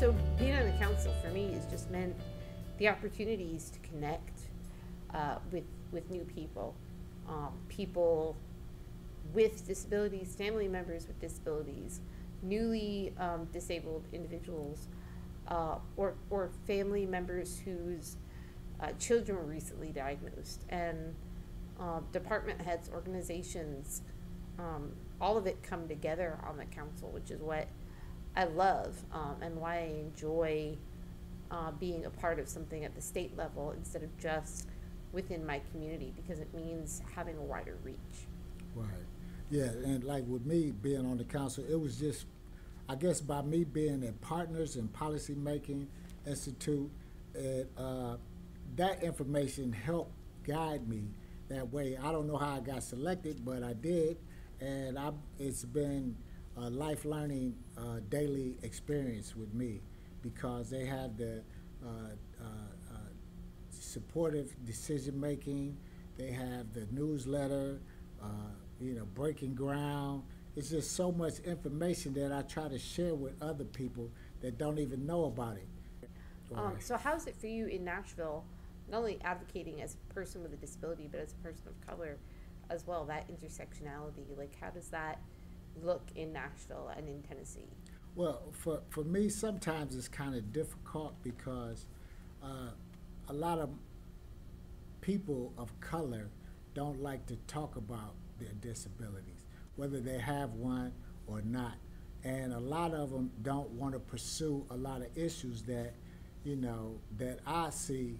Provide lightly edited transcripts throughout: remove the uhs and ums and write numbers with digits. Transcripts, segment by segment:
So being on the council for me has just meant the opportunities to connect with new people, people with disabilities, family members with disabilities, newly disabled individuals, or family members whose children were recently diagnosed, and department heads, organizations, all of it come together on the council, which is what I love, and why I enjoy being a part of something at the state level instead of just within my community, because it means having a wider reach. Right. Yeah, and like with me being on the council, it was just, I guess by me being in Partners in Policy Making Institute, that information helped guide me that way. I don't know how I got selected, but I did, and it's been a life learning daily experience with me, because they have the supportive decision making, they have the newsletter, breaking ground. It's just so much information that I try to share with other people that don't even know about it. So how's it for you in Nashville, not only advocating as a person with a disability, but as a person of color as well, that intersectionality? Like, how does that look in Nashville and in Tennessee? Well, for me, sometimes it's kind of difficult because a lot of people of color don't like to talk about their disabilities, whether they have one or not. And a lot of them don't want to pursue a lot of issues that, that I see.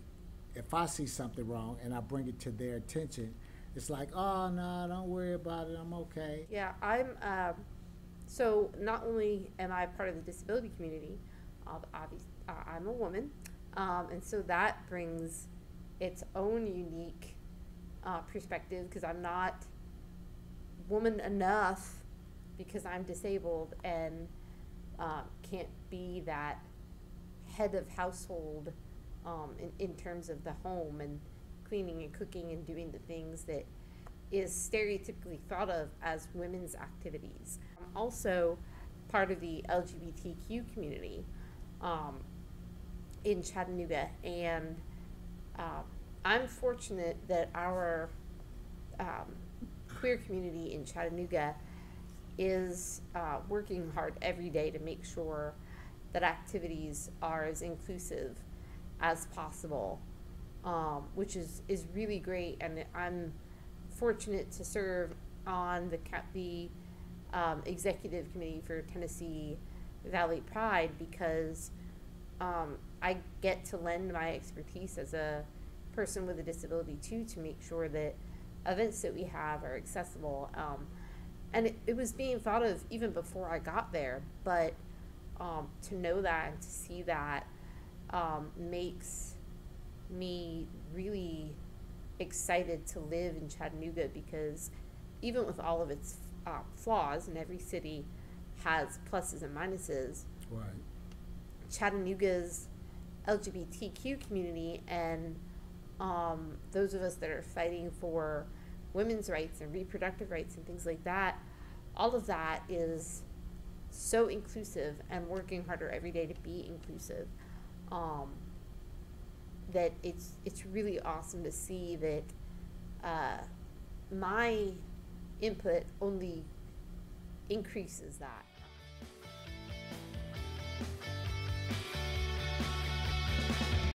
If I see something wrong and I bring it to their attention, it's like, oh, no, don't worry about it, I'm okay. Yeah, so not only am I part of the disability community, I'm a woman, and so that brings its own unique perspective, because I'm not woman enough because I'm disabled and can't be that head of household in terms of the home and cleaning and cooking and doing the things that is stereotypically thought of as women's activities. I'm also part of the LGBTQ community in Chattanooga, and I'm fortunate that our queer community in Chattanooga is working hard every day to make sure that activities are as inclusive as possible, which is really great. And I'm fortunate to serve on the executive committee for Tennessee Valley Pride, because I get to lend my expertise as a person with a disability too, to make sure that events that we have are accessible. And it was being thought of even before I got there, but to know that and to see that makes me really excited to live in Chattanooga, because even with all of its flaws, and every city has pluses and minuses, Right. Chattanooga's LGBTQ community and those of us that are fighting for women's rights and reproductive rights and things like that, all of that is so inclusive and working harder every day to be inclusive, that it's really awesome to see that my input only increases that.